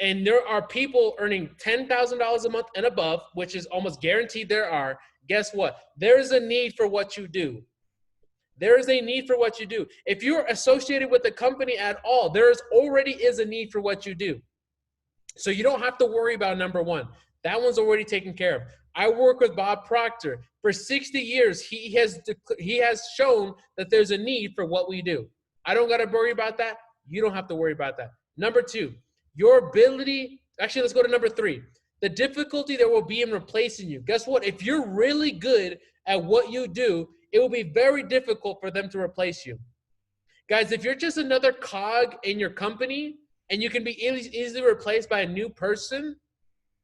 and there are people earning $10,000 a month and above, which is almost guaranteed there are, guess what? There's a need for what you do. There is a need for what you do. If you're associated with the company at all, there already is a need for what you do. So you don't have to worry about number one. That one's already taken care of. I work with Bob Proctor. For 60 years, he has shown that there's a need for what we do. I don't got to worry about that. You don't have to worry about that. Number two, your ability, actually, let's go to number three. The difficulty there will be in replacing you. Guess what? If you're really good at what you do, it will be very difficult for them to replace you. Guys, if you're just another cog in your company and you can be easily replaced by a new person,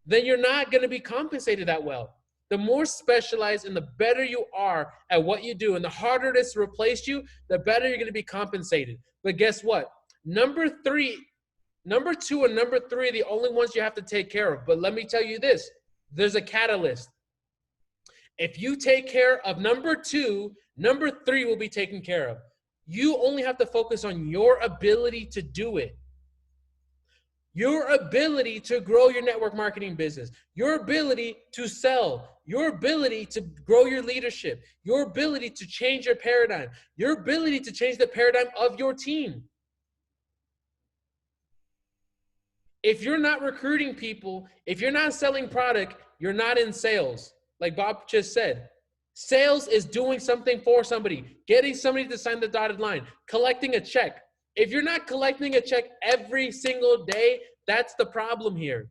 then you're not going to be compensated that well. The more specialized and the better you are at what you do and the harder it is to replace you, the better you're going to be compensated. But guess what? Number two and number three are the only ones you have to take care of. But let me tell you this, there's a catalyst. If you take care of number two, number three will be taken care of. You only have to focus on your ability to do it. Your ability to grow your network marketing business, your ability to sell, your ability to grow your leadership, your ability to change your paradigm, your ability to change the paradigm of your team. If you're not recruiting people, if you're not selling product, you're not in sales. Like Bob just said, sales is doing something for somebody, getting somebody to sign the dotted line, collecting a check. If you're not collecting a check every single day, that's the problem here.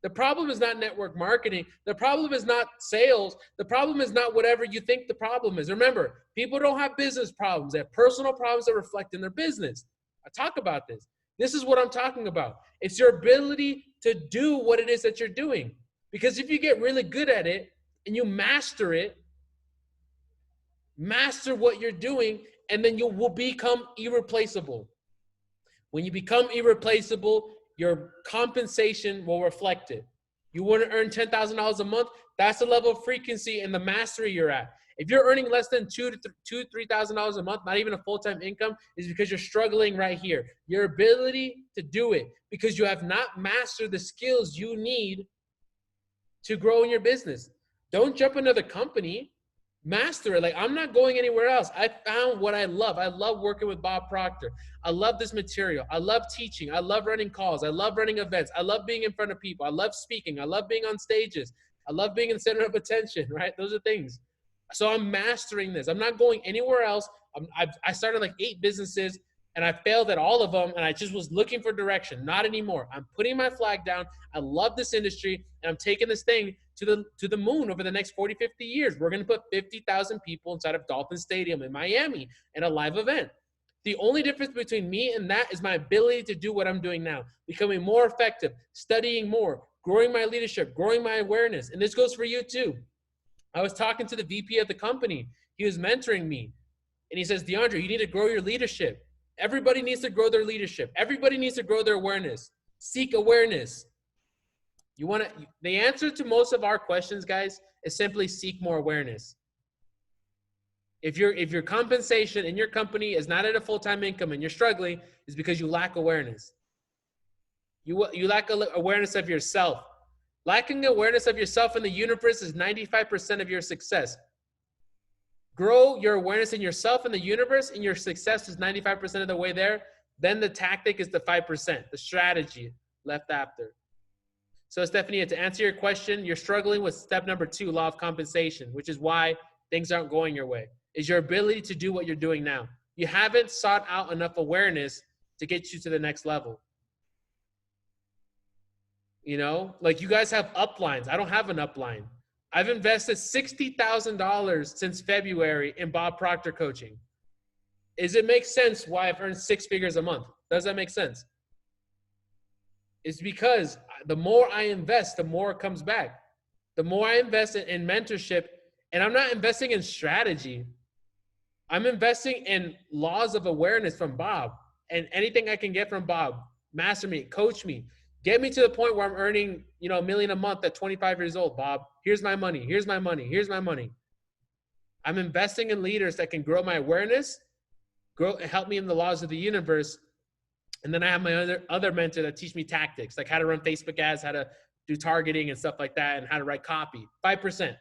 The problem is not network marketing. The problem is not sales. The problem is not whatever you think the problem is. Remember, people don't have business problems. They have personal problems that reflect in their business. I talk about this. This is what I'm talking about. It's your ability to do what it is that you're doing. Because if you get really good at it and you master it, master what you're doing, and then you will become irreplaceable. When you become irreplaceable, your compensation will reflect it. You want to earn $10,000 a month? That's the level of frequency and the mastery you're at. If you're earning less than $2,000 to $3,000 a month, not even a full-time income, is because you're struggling right here. Your ability to do it because you have not mastered the skills you need to grow in your business. Don't jump another company. Master it. Like, I'm not going anywhere else. I found what I love. I love working with Bob Proctor. I love this material. I love teaching. I love running calls. I love running events. I love being in front of people. I love speaking. I love being on stages. I love being in the center of attention, right? Those are things. So I'm mastering this. I'm not going anywhere else. I started like 8 businesses and I failed at all of them. And I just was looking for direction. Not anymore. I'm putting my flag down. I love this industry and I'm taking this thing to the moon over the next 40, 50 years. We're going to put 50,000 people inside of Dolphin Stadium in Miami in a live event. The only difference between me and that is my ability to do what I'm doing now, becoming more effective, studying more, growing my leadership, growing my awareness. And this goes for you too. I was talking to the VP of the company. He was mentoring me. And he says, DeAndre, you need to grow your leadership. Everybody needs to grow their leadership. Everybody needs to grow their awareness. Seek awareness. The answer to most of our questions, guys, is simply seek more awareness. If your compensation in your company is not at a full-time income and you're struggling, it's because you lack awareness. You lack awareness of yourself. Lacking awareness of yourself in the universe is 95% of your success. Grow your awareness in yourself in the universe, and your success is 95% of the way there. Then the tactic is the 5%, the strategy left after. So Stephanie, to answer your question, you're struggling with step number 2, law of compensation, which is why things aren't going your way, is your ability to do what you're doing now. You haven't sought out enough awareness to get you to the next level. You know, like you guys have uplines. I don't have an upline. I've invested $60,000 since February in Bob Proctor Coaching. Does it make sense why I've earned 6 figures a month? Does that make sense? It's because the more I invest, the more it comes back. The more I invest in mentorship, and I'm not investing in strategy. I'm investing in laws of awareness from Bob, and anything I can get from Bob. Master me, coach me. Get me to the point where I'm earning, $1 million a month at 25 years old, Bob. Here's my money. Here's my money. Here's my money. I'm investing in leaders that can grow my awareness, help me in the laws of the universe. And then I have my other mentor that teach me tactics, like how to run Facebook ads, how to do targeting and stuff like that, and how to write copy. 5%.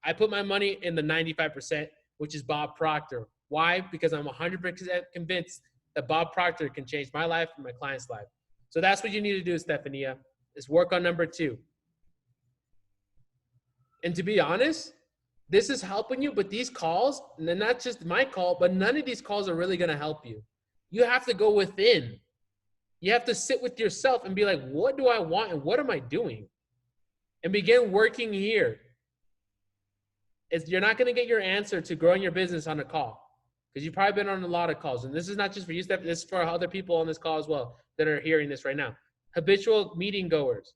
I put my money in the 95%, which is Bob Proctor. Why? Because I'm 100% convinced that Bob Proctor can change my life and my client's life. So that's what you need to do, Stephania, is work on number 2. And to be honest, this is helping you, but these calls, and not just my call, but none of these calls are really going to help you. You have to go within. You have to sit with yourself and be like, what do I want and what am I doing? And begin working here. You're not going to get your answer to growing your business on a call, because you've probably been on a lot of calls. And this is not just for you, Steph. This is for other people on this call as well that are hearing this right now. Habitual meeting goers,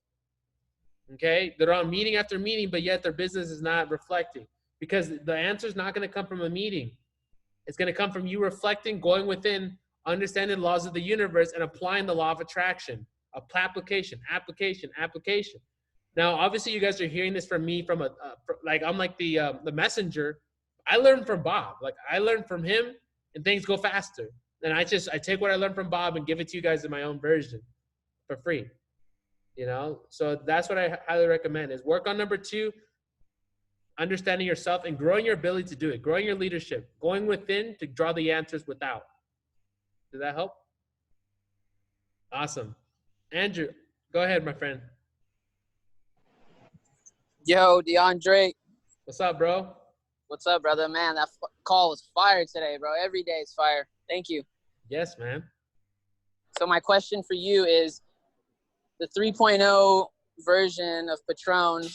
okay? They're on meeting after meeting, but yet their business is not reflecting, because the answer is not going to come from a meeting. It's going to come from you reflecting, going within, understanding the laws of the universe, and applying the law of attraction. Application. Now, obviously, you guys are hearing this from me I'm like the messenger. I learned from Bob. Like, I learned from him, and things go faster. And I take what I learned from Bob and give it to you guys in my own version for free. So that's what I highly recommend, is work on number 2, understanding yourself and growing your ability to do it, growing your leadership, going within to draw the answers without. Did that help? Awesome. Andrew, go ahead, my friend. Yo, DeAndre. What's up, bro? What's up, brother? Man, that call was fire today, bro. Every day is fire. Thank you. Yes, man. So my question for you is, the 3.0 version of Patron,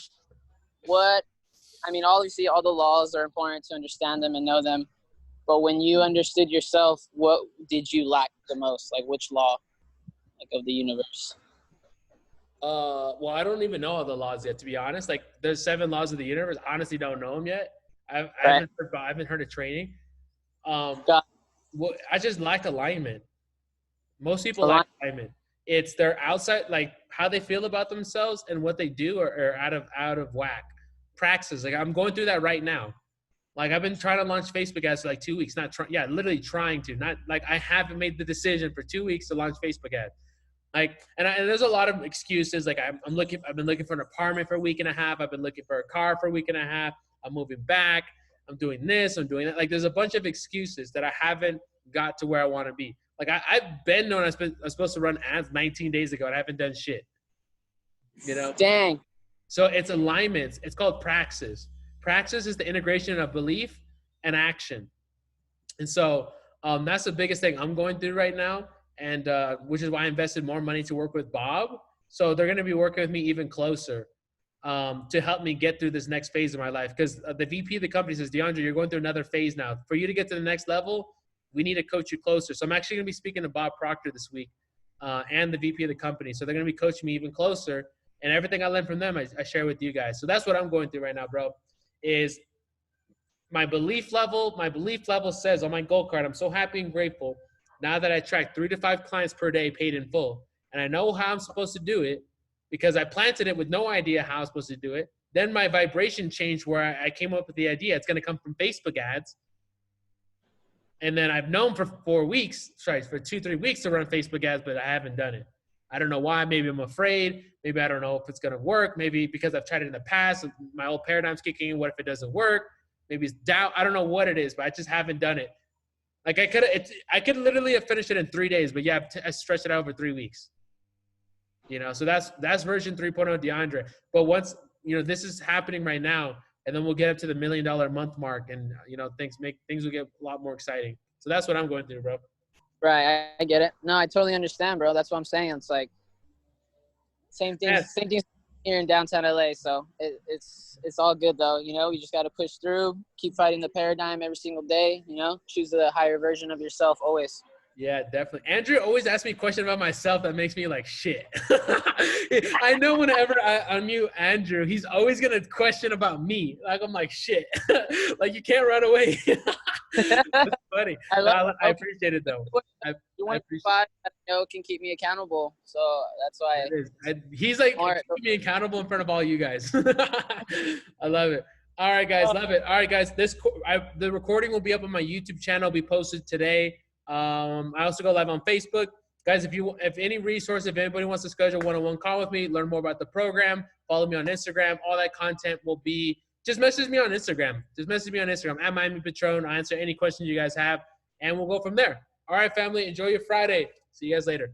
obviously all the laws are important to understand them and know them, but when you understood yourself, what did you lack the most? Like, which law, of the universe? Well, I don't even know all the laws yet, to be honest. Like, there's 7 laws of the universe. I honestly don't know them yet. I haven't heard of training. I just lack alignment. Most people lack alignment. It's their outside, like how they feel about themselves and what they do are out of whack. Praxis, like I'm going through that right now. Like I've been trying to launch Facebook ads for like 2 weeks, literally trying to. Not like I haven't made the decision for 2 weeks to launch Facebook ads. Like, and there's a lot of excuses. Like I've been looking for an apartment for a week and a half. I've been looking for a car for a week and a half. I'm moving back. I'm doing this. I'm doing that. Like there's a bunch of excuses that I haven't got to where I want to be. Like I've been known I was supposed to run ads 19 days ago and I haven't done shit. Dang. So it's alignments. It's called praxis. Praxis is the integration of belief and action. And so that's the biggest thing I'm going through right now. And which is why I invested more money to work with Bob. So they're going to be working with me even closer to help me get through this next phase of my life. Because the VP of the company says, DeAndre, you're going through another phase now. For you to get to the next level, we need to coach you closer. So I'm actually going to be speaking to Bob Proctor this week and the VP of the company. So they're going to be coaching me even closer. And everything I learned from them, I share with you guys. So that's what I'm going through right now, bro, is my belief level. My belief level says on my goal card, I'm so happy and grateful now that I track 3 to 5 clients per day paid in full. And I know how I'm supposed to do it because I planted it with no idea how I'm supposed to do it. Then my vibration changed where I came up with the idea. It's going to come from Facebook ads. And then I've known for 4 weeks, for 2-3 weeks to run Facebook ads, but I haven't done it. I don't know why. Maybe I'm afraid. Maybe I don't know if it's going to work. Maybe because I've tried it in the past, my old paradigm's kicking in. What if it doesn't work? Maybe it's doubt. I don't know what it is, but I just haven't done it. Like I could literally have finished it in 3 days, but yeah, I stretched it out over 3 weeks. You know, so that's version 3.0 DeAndre. But once, you know, this is happening right now, and then we'll get up to the $1 million a month mark, and you know, things will get a lot more exciting. So that's what I'm going through, bro. Right, I get it. No, I totally understand, bro. That's what I'm saying. It's like same thing here in downtown LA. So it's all good though. You know, you just got to push through, keep fighting the paradigm every single day. You know, choose the higher version of yourself always. Yeah, definitely. Andrew always asks me a question about myself that makes me like shit. I know whenever I unmute Andrew, he's always going to question about me. Like, I'm like, shit. Like, you can't run away. That's funny. I appreciate it, though. I appreciate it. I know can keep me accountable. So that's why. He's like, keep me accountable in front of all you guys. I love it. All right, guys. Love it. All right, guys. The recording will be up on my YouTube channel. Be posted today. I also go live on Facebook. Guys, if any resource, if anybody wants to schedule a one-on-one call with me, learn more about the program, follow me on Instagram. All that content will be, just message me on Instagram. Just message me on Instagram at Miami Patron. I'll answer any questions you guys have, and we'll go from there. All right, family. Enjoy your Friday. See you guys later.